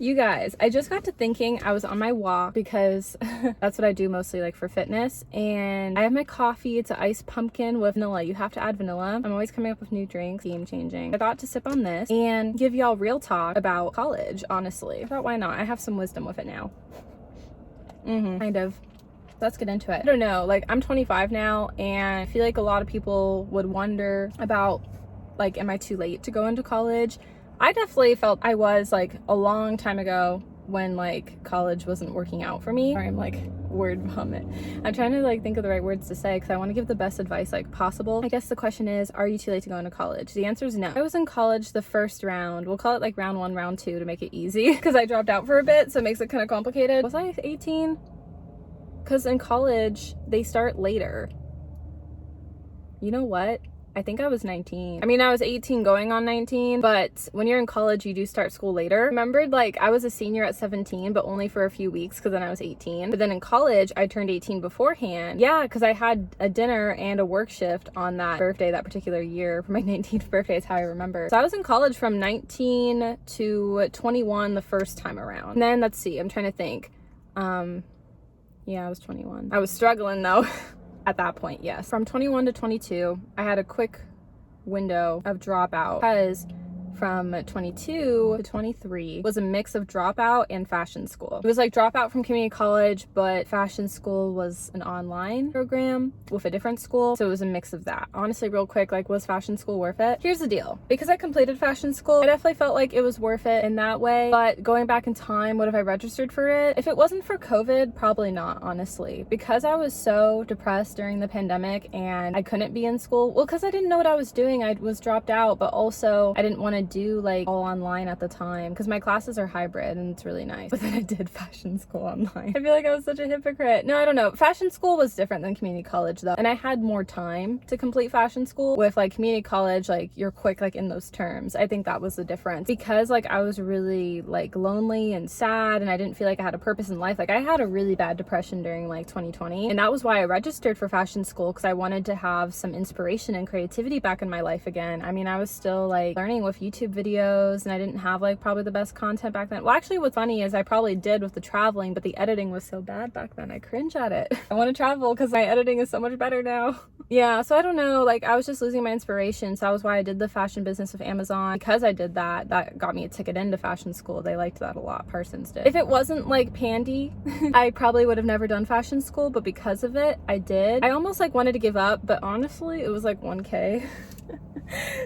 You guys, I just got to thinking. I was on my walk because that's what I do mostly, like for fitness, and I have my coffee. It's an iced pumpkin with vanilla. You have to add vanilla. I'm always coming up with new drinks, game changing. I thought to sip on this and give y'all real talk about college, honestly. I thought, why not? I have some wisdom with it now. Kind of. Let's get into it. I don't know, like I'm 25 now, and I feel like a lot of people would wonder about, like, am I too late to go into college? I definitely felt I was, like, a long time ago when like college wasn't working out for me. Sorry, I'm like word vomit. I'm trying to like think of the right words to say because I want to give the best advice like possible. I guess the question is, are you too late to go into college? The answer is no. I was in college the first round. We'll call it like round 1, round 2 to make it easy because I dropped out for a bit, so it makes it kind of complicated. Was I 18? Because in college they start later. You know what? I think I was 19. I mean, I was 18 going on 19, but when you're in college, you do start school later. Remembered, like, I was a senior at 17, but only for a few weeks because then I was 18. But then in college, I turned 18 beforehand. Yeah, because I had a dinner and a work shift on that birthday, that particular year. For my 19th birthday is how I remember. So I was in college from 19 to 21 the first time around. And then, let's see, I'm trying to think. Yeah, I was 21. I was struggling, though. At that point, yes. From 21 to 22, I had a quick window of dropout because from 22 to 23 was a mix of dropout and fashion school. It was like dropout from community college, but fashion school was an online program with a different school. So it was a mix of that. Honestly, real quick, like, was fashion school worth it? Here's the deal. Because I completed fashion school, I definitely felt like it was worth it in that way. But going back in time, would have I registered for it? If it wasn't for COVID, probably not, honestly. Because I was so depressed during the pandemic and I couldn't be in school. Well, because I didn't know what I was doing. I was dropped out, but also I didn't want to do like all online at the time because my classes are hybrid and it's really nice. But then I did fashion school online. I feel like I was such a hypocrite. No, I don't know. Fashion school was different than community college though. And I had more time to complete fashion school. With like community college, like you're quick like in those terms. I think that was the difference because like I was really like lonely and sad and I didn't feel like I had a purpose in life. Like I had a really bad depression during like 2020, and that was why I registered for fashion school, because I wanted to have some inspiration and creativity back in my life again. I mean, I was still like learning with YouTube videos and I didn't have like probably the best content back then. Well, actually what's funny is I probably did with the traveling, but the editing was so bad back then. I cringe at it. I want to travel because my editing is so much better now. Yeah, so I don't know, like I was just losing my inspiration. So that was why I did the fashion business with Amazon. Because I did that, that got me a ticket into fashion school. They liked that a lot. Parsons did. If it wasn't like Pandy, I probably would have never done fashion school, but because of it, I did. I almost like wanted to give up, but honestly, it was like 1K.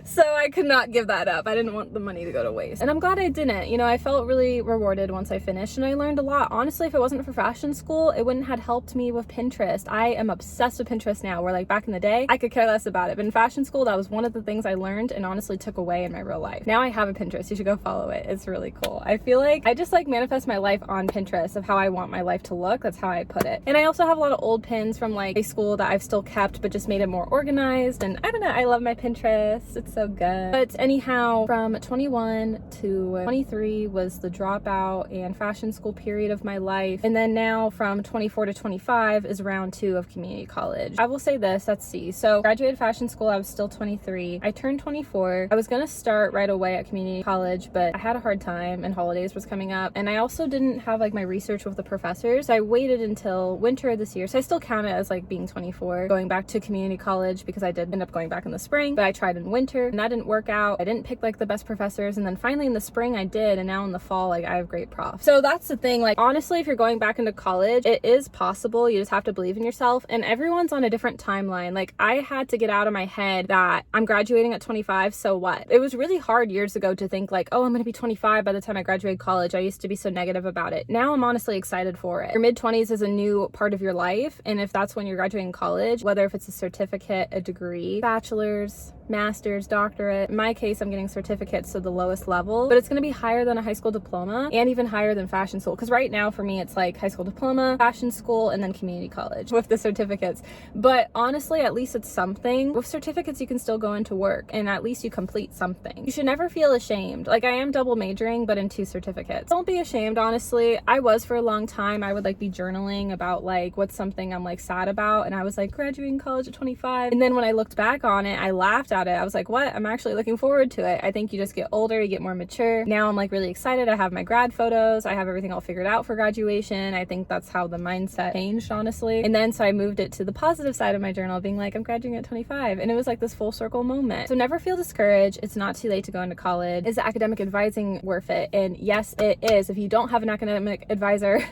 So I could not give that up. I didn't want the money to go to waste. And I'm glad I didn't. You know, I felt really rewarded once I finished and I learned a lot. Honestly, if it wasn't for fashion school, it wouldn't have helped me with Pinterest. I am obsessed with Pinterest now, where like back in the day, I could care less about it. But in fashion school, that was one of the things I learned and honestly took away in my real life. Now I have a Pinterest. You should go follow it. It's really cool. I feel like I just like manifest my life on Pinterest of how I want my life to look. That's how I put it. And I also have a lot of old pins from like high school that I've still kept, but just made it more organized. And I don't know, I love my Pinterest. It's so good. But anyhow, from 21 to 23 was the dropout and fashion school period of my life. And then now from 24 to 25 is round 2 of community college. I will say this, let's see. So graduated fashion school, I was still 23. I turned 24. I was gonna start right away at community college, but I had a hard time and holidays was coming up. And I also didn't have like my research with the professors. So I waited until winter of this year. So I still count it as like being 24, going back to community college because I did end up going back in the spring, but I tried in winter and that didn't work out. I didn't pick like the best professors, and then finally in the spring I did, and now in the fall like I have great profs. So that's the thing, like honestly, if you're going back into college, it is possible. You just have to believe in yourself, and everyone's on a different timeline. Like I had to get out of my head that I'm graduating at 25, so what? It was really hard years ago to think like, oh, I'm gonna be 25 by the time I graduate college. I used to be so negative about it. Now I'm honestly excited for it. Your mid-20s is a new part of your life, and if that's when you're graduating college, whether if it's a certificate, a degree, bachelor's, master's, doctorate. In my case, I'm getting certificates, so the lowest level, but it's going to be higher than a high school diploma and even higher than fashion school. Because right now for me, it's like high school diploma, fashion school, and then community college with the certificates. But honestly, at least it's something. With certificates, you can still go into work and at least you complete something. You should never feel ashamed. Like I am double majoring, but in 2 certificates. Don't be ashamed, honestly. I was for a long time. I would like be journaling about like what's something I'm like sad about. And I was like graduating college at 25. And then when I looked back on it, I laughed at it. I was like, what? I'm actually looking forward to it. I think you just get older, you get more mature. Now I'm like really excited. I have my grad photos. I have everything all figured out for graduation. I think that's how the mindset changed, honestly. And then so I moved it to the positive side of my journal, being like, I'm graduating at 25. And it was like this full circle moment. So never feel discouraged. It's not too late to go into college. Is academic advising worth it? And yes, it is. If you don't have an academic advisor,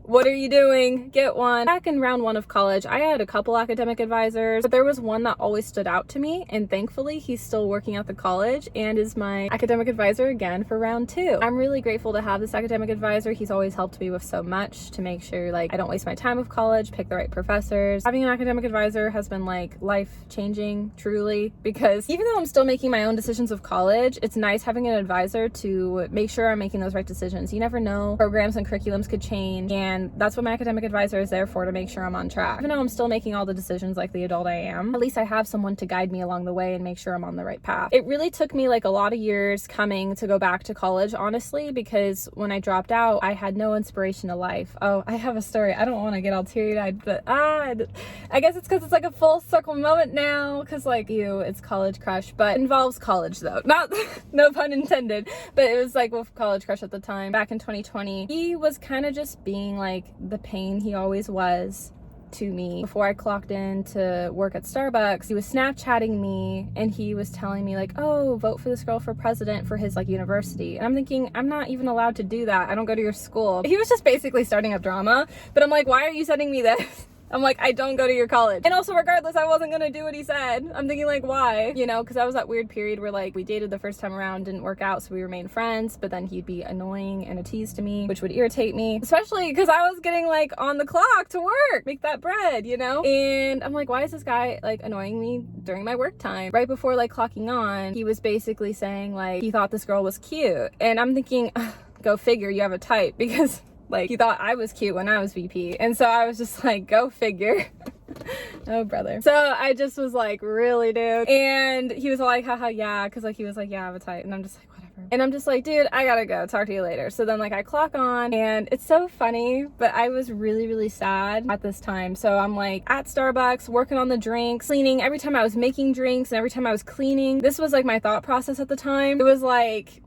what are you doing? Get one. Back in round 1 of college, I had a couple academic advisors, but there was one that always stood out to me. And thankfully, he's still working at the college and is my academic advisor again for round 2. I'm really grateful to have this academic advisor. He's always helped me with so much to make sure like I don't waste my time with college, pick the right professors. Having an academic advisor has been like life changing, truly, because even though I'm still making my own decisions of college, it's nice having an advisor to make sure I'm making those right decisions. You never know, programs and curriculums could change, and that's what my academic advisor is there for, to make sure I'm on track. Even though I'm still making all the decisions like the adult I am, at least I have someone to guide me along the way and make sure I'm on the right path. It really took me like a lot of years coming to go back to college, honestly, because when I dropped out, I had no inspiration to life. Oh, I have a story. I don't want to get all teary-eyed, but I guess it's because it's like a full circle moment now, because like it's college crush, but it involves college though. Not, no pun intended, but it was like with college crush at the time, back in 2020. He was kind of just being like the pain he always was to me. Before I clocked in to work at Starbucks, he was Snapchatting me and he was telling me like, oh, vote for this girl for president for his like university. And I'm thinking, I'm not even allowed to do that. I don't go to your school. He was just basically starting up drama, but I'm like, why are you sending me this? I'm like, I don't go to your college. And also, regardless, I wasn't gonna do what he said. I'm thinking like, why? You know, because I was that weird period where like we dated the first time around, didn't work out, so we remained friends, but then he'd be annoying and a tease to me, which would irritate me, especially because I was getting like on the clock to work, make that bread, you know? And I'm like, why is this guy like annoying me during my work time? Right before like clocking on, he was basically saying like he thought this girl was cute. And I'm thinking, go figure, you have a type, because like, he thought I was cute when I was VP. And so I was just like, go figure. Oh, brother. So I just was like, really, dude? And he was like, haha, yeah. Because like, he was like, yeah, I have a type. And I'm just like, whatever. And I'm just like, dude, I gotta go. Talk to you later. So then like I clock on, and it's so funny, but I was really, really sad at this time. So I'm like at Starbucks, working on the drinks, cleaning. Every time I was making drinks and every time I was cleaning, this was like my thought process at the time. It was like...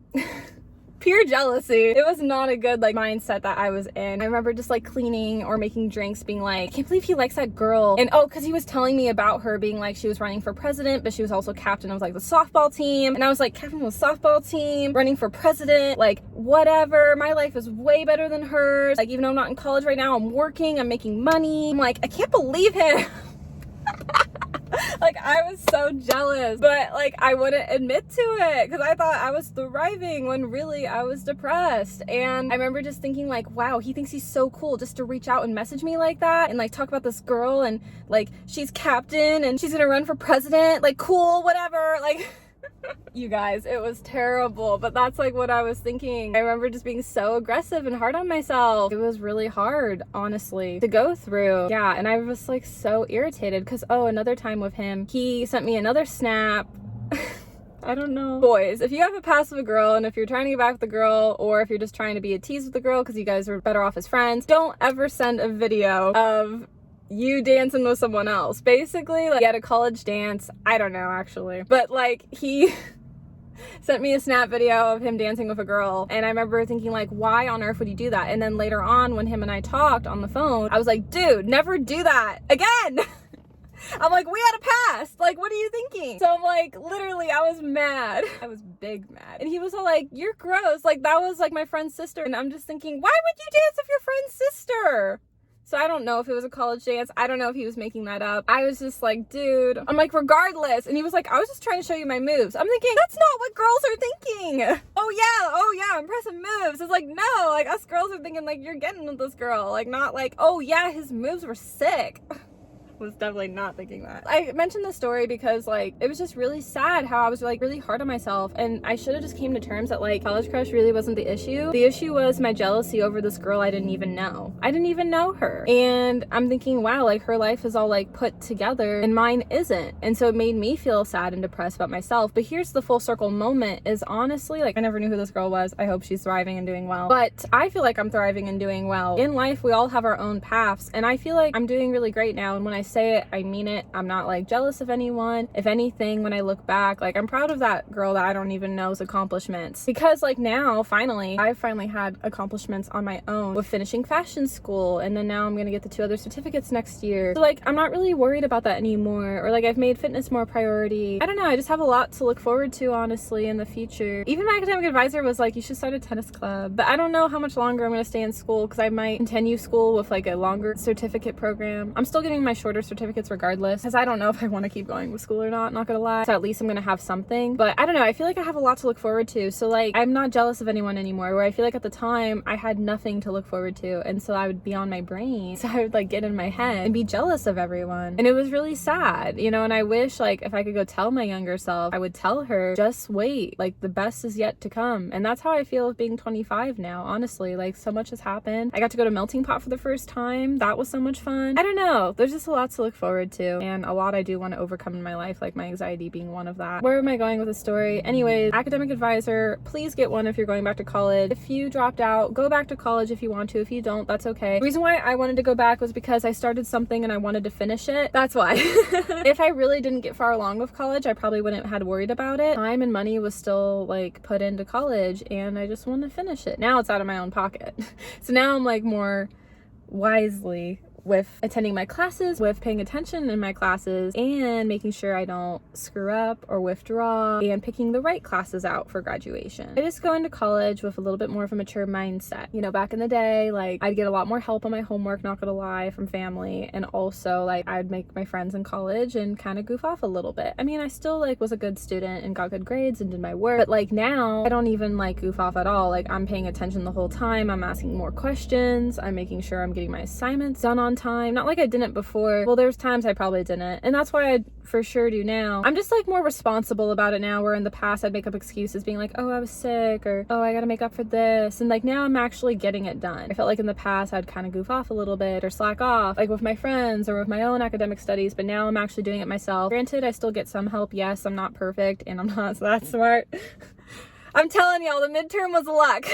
pure jealousy. It was not a good like mindset that I was in. I remember just like cleaning or making drinks being like, I can't believe he likes that girl. And oh, because he was telling me about her being like, she was running for president, but she was also captain of like the softball team. And I was like, captain of the softball team, running for president, like whatever. My life is way better than hers. Like, even though I'm not in college right now, I'm working, I'm making money. I'm like, I can't believe him. Like, I was so jealous, but like I wouldn't admit to it because I thought I was thriving when really I was depressed. And I remember just thinking like, wow, he thinks he's so cool just to reach out and message me like that and like talk about this girl and like she's captain and she's gonna run for president, like cool, whatever. Like you guys, it was terrible, but that's like what I was thinking. I remember just being so aggressive and hard on myself. It was really hard, honestly, to go through. Yeah, and I was like so irritated because, oh, another time with him, he sent me another snap. I don't know. Boys, if you have a past with a girl and if you're trying to get back with the girl, or if you're just trying to be a tease with the girl because you guys are better off as friends, don't ever send a video of you dancing with someone else. Basically, like, at a college dance, I don't know actually, but like he sent me a snap video of him dancing with a girl, and I remember thinking like, why on earth would he do that? And then later on when him and I talked on the phone, I was like, dude, never do that again. I'm like, we had a past, like, what are you thinking? So I'm like, literally, I was mad. I was big mad. And he was all like, you're gross, like that was like my friend's sister. And I'm just thinking, why would you dance with your friend's sister? So I don't know if it was a college dance. I don't know if he was making that up. I was just like, dude, I'm like, regardless. And he was like, I was just trying to show you my moves. I'm thinking, that's not what girls are thinking. Oh yeah, impressive moves. It's like, no, like us girls are thinking like, you're getting with this girl. Like, not like, oh yeah, his moves were sick. Was definitely not thinking that. I mentioned this story because like it was just really sad how I was like really hard on myself, and I should have just came to terms that like college crush really wasn't the issue. The issue was my jealousy over this girl I didn't even know. I didn't even know her, and I'm thinking, wow, like her life is all like put together and mine isn't. And so it made me feel sad and depressed about myself. But here's the full circle moment, is honestly like I never knew who this girl was. I hope she's thriving and doing well, but I feel like I'm thriving and doing well. In life we all have our own paths, and I feel like I'm doing really great now. And when I say it, I mean it. I'm not like jealous of anyone. If anything, when I look back, like I'm proud of that girl that I don't even know's accomplishments, because like now I've finally had accomplishments on my own with finishing fashion school, and then now I'm gonna get the 2 other certificates next year. So like I'm not really worried about that anymore, or like I've made fitness more priority. I don't know, I just have a lot to look forward to honestly in the future. Even my academic advisor was like, you should start a tennis club, but I don't know how much longer I'm gonna stay in school, because I might continue school with like a longer certificate program. I'm still getting my shorter certificates regardless, because I don't know if I want to keep going with school or not gonna lie. So at least I'm gonna have something. But I don't know, I feel like I have a lot to look forward to. So like I'm not jealous of anyone anymore, where I feel like at the time I had nothing to look forward to, and so I would be on my brain, so I would like get in my head and be jealous of everyone, and it was really sad, you know. And I wish like if I could go tell my younger self, I would tell her, just wait, like the best is yet to come. And that's how I feel with being 25 now, honestly. Like so much has happened. I got to go to Melting Pot for the first time. That was so much fun. I don't know, there's just a lot to look forward to, and a lot I do want to overcome in my life, like my anxiety being one of that. Where am I going with the story? Anyways, academic advisor, please get one if you're going back to college. If you dropped out, go back to college if you want to. If you don't, that's okay. The reason why I wanted to go back was because I started something and I wanted to finish it. That's why. If I really didn't get far along with college, I probably wouldn't have had worried about it. Time and money was still like put into college, and I just wanted to finish it. Now it's out of my own pocket. So now I'm like more wisely with attending my classes, with paying attention in my classes, and making sure I don't screw up or withdraw, and picking the right classes out for graduation. I just go into college with a little bit more of a mature mindset. You know, back in the day, like I'd get a lot more help on my homework, not gonna lie, from family, and also like I'd make my friends in college and kind of goof off a little bit. I mean, I still like was a good student and got good grades and did my work, but like now I don't even like goof off at all. Like I'm paying attention the whole time. I'm asking more questions. I'm making sure I'm getting my assignments done on time. Not like I didn't before. Well, there's times I probably didn't, and that's why I for sure do now. I'm just like more responsible about it now, where in the past I'd make up excuses being like, oh, I was sick, or oh, I gotta make up for this, and like now I'm actually getting it done. I felt like in the past I'd kind of goof off a little bit or slack off, like with my friends or with my own academic studies, but now I'm actually doing it myself. Granted, I still get some help. Yes, I'm not perfect and I'm not that smart. I'm telling y'all, the midterm was luck.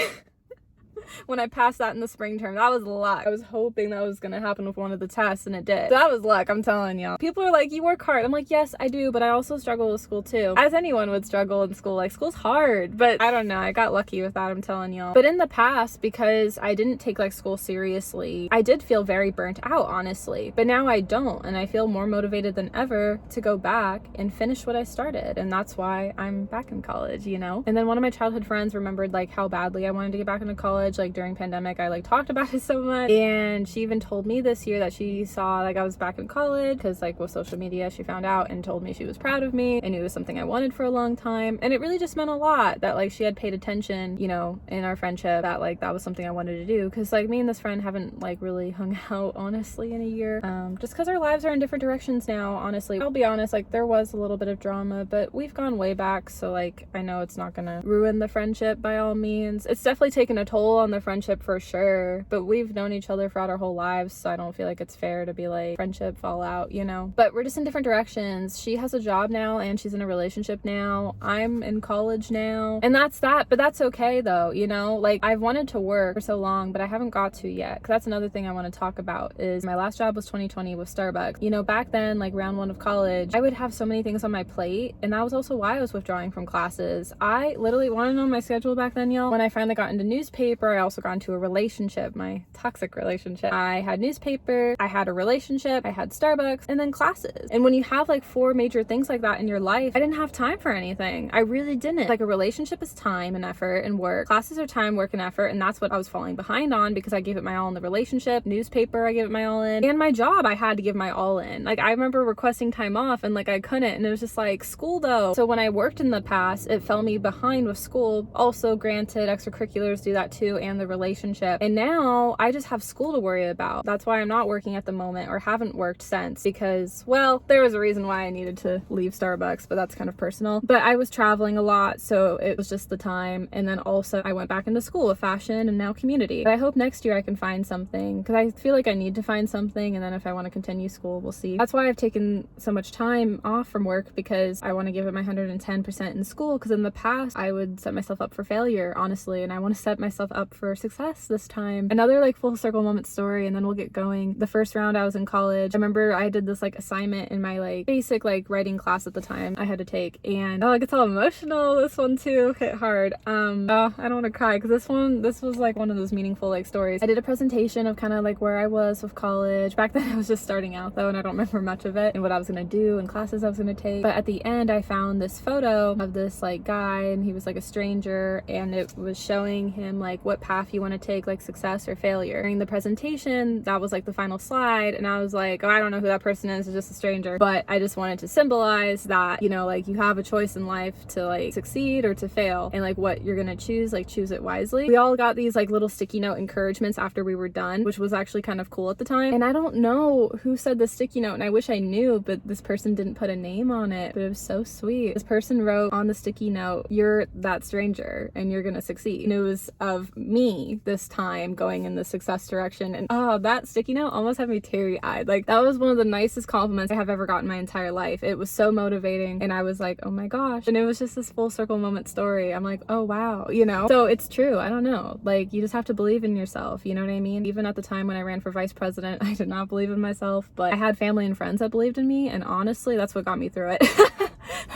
When I passed that in the spring term, that was luck. I was hoping that was gonna happen with one of the tests, and it did. So that was luck, I'm telling y'all. People are like, you work hard. I'm like, yes, I do, but I also struggle with school too. As anyone would struggle in school. Like, school's hard, but I don't know, I got lucky with that, I'm telling y'all. But in the past, because I didn't take like school seriously, I did feel very burnt out, honestly. But now I don't, and I feel more motivated than ever to go back and finish what I started, and that's why I'm back in college, you know? And then one of my childhood friends remembered like how badly I wanted to get back into college. Like during pandemic, I like talked about it so much, and she even told me this year that she saw like I was back in college, because like with social media she found out and told me she was proud of me and it was something I wanted for a long time. And it really just meant a lot that like she had paid attention, you know, in our friendship, that like that was something I wanted to do, because like me and this friend haven't like really hung out honestly in a year, just because our lives are in different directions now. Honestly, I'll be honest, like there was a little bit of drama, but we've gone way back, so like I know it's not gonna ruin the friendship by all means. It's definitely taken a toll on the friendship for sure, but we've known each other throughout our whole lives, so I don't feel like it's fair to be like friendship fallout, you know. But we're just in different directions. She has a job now and she's in a relationship now. I'm in college now, and that's that. But that's okay though, you know. Like I've wanted to work for so long, but I haven't got to yet, because that's another thing I want to talk about. Is my last job was 2020 with Starbucks. You know, back then, like round one of college, I would have so many things on my plate, and that was also why I was withdrawing from classes. I literally want to know my schedule back then, y'all. When I finally got into newspaper, I also got into a relationship, my toxic relationship. I had newspaper, I had a relationship, I had Starbucks, and then classes. And when you have like 4 major things like that in your life, I didn't have time for anything. I really didn't. Like a relationship is time and effort and work. Classes are time, work, and effort, and that's what I was falling behind on, because I gave it my all in the relationship. Newspaper, I gave it my all in, and my job, I had to give my all in. Like I remember requesting time off and like I couldn't, and it was just like school though. So when I worked in the past, it fell me behind with school. Also, granted, extracurriculars do that too, and the relationship. And now I just have school to worry about. That's why I'm not working at the moment, or haven't worked since, because, well, there was a reason why I needed to leave Starbucks, but that's kind of personal. But I was traveling a lot, so it was just the time. And then also I went back into school with fashion and now community. But I hope next year I can find something, because I feel like I need to find something, and then if I want to continue school, we'll see. That's why I've taken so much time off from work, because I want to give it my 110% in school, because in the past I would set myself up for failure, honestly, and I want to set myself up for for success this time. Another like full circle moment story, and then we'll get going. The first round I was in college. I remember I did this like assignment in my like basic like writing class at the time I had to take, and oh, it gets all emotional. This one too hit hard. Oh, I don't want to cry because this was like one of those meaningful like stories. I did a presentation of kind of like where I was with college. Back then I was just starting out though, and I don't remember much of it and what I was gonna do and classes I was gonna take. But at the end I found this photo of this like guy, and he was like a stranger, and it was showing him like what path you want to take, like success or failure. During the presentation, that was like the final slide, and I was like, oh, I don't know who that person is, it's just a stranger. But I just wanted to symbolize that, you know, like you have a choice in life to like succeed or to fail, and like what you're gonna choose, like choose it wisely. We all got these like little sticky note encouragements after we were done, which was actually kind of cool at the time. And I don't know who said the sticky note, and I wish I knew, but this person didn't put a name on it, but it was so sweet. This person wrote on the sticky note, you're that stranger and you're gonna succeed. And it was of me this time going in the success direction, and oh, that sticky note almost had me teary-eyed. Like that was one of the nicest compliments I have ever gotten in my entire life. It was so motivating, and I was like, oh my gosh. And it was just this full circle moment story. I'm like, oh wow, you know? So it's true. I don't know, like you just have to believe in yourself, you know what I mean? Even at the time when I ran for vice president, I did not believe in myself, but I had family and friends that believed in me, and honestly that's what got me through it.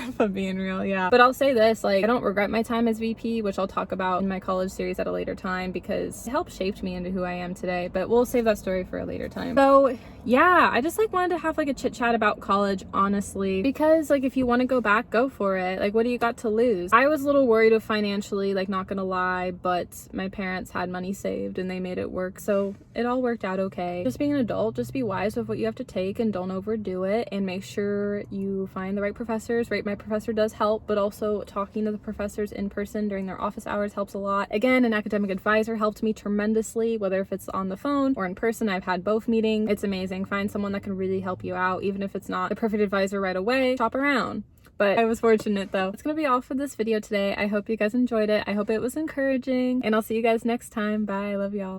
If I'm being real, yeah. But I'll say this, like I don't regret my time as VP, which I'll talk about in my college series at a later time, because it helped shape me into who I am today, but we'll save that story for a later time. So yeah, I just like wanted to have like a chit chat about college, honestly, because like if you want to go back, go for it. Like what do you got to lose? I was a little worried of financially, like not gonna lie, but my parents had money saved and they made it work, so it all worked out okay. Just being an adult, just be wise with what you have to take and don't overdo it, and make sure you find the right professors. Rate My Professor does help, but also talking to the professors in person during their office hours helps a lot. Again, an academic advisor helped me tremendously, whether if it's on the phone or in person. I've had both meetings. It's amazing. Find someone that can really help you out, even if it's not the perfect advisor right away. Shop around. But I was fortunate though. That's gonna be all for this video today. I hope you guys enjoyed it. I hope it was encouraging, and I'll see you guys next time. Bye. I love y'all.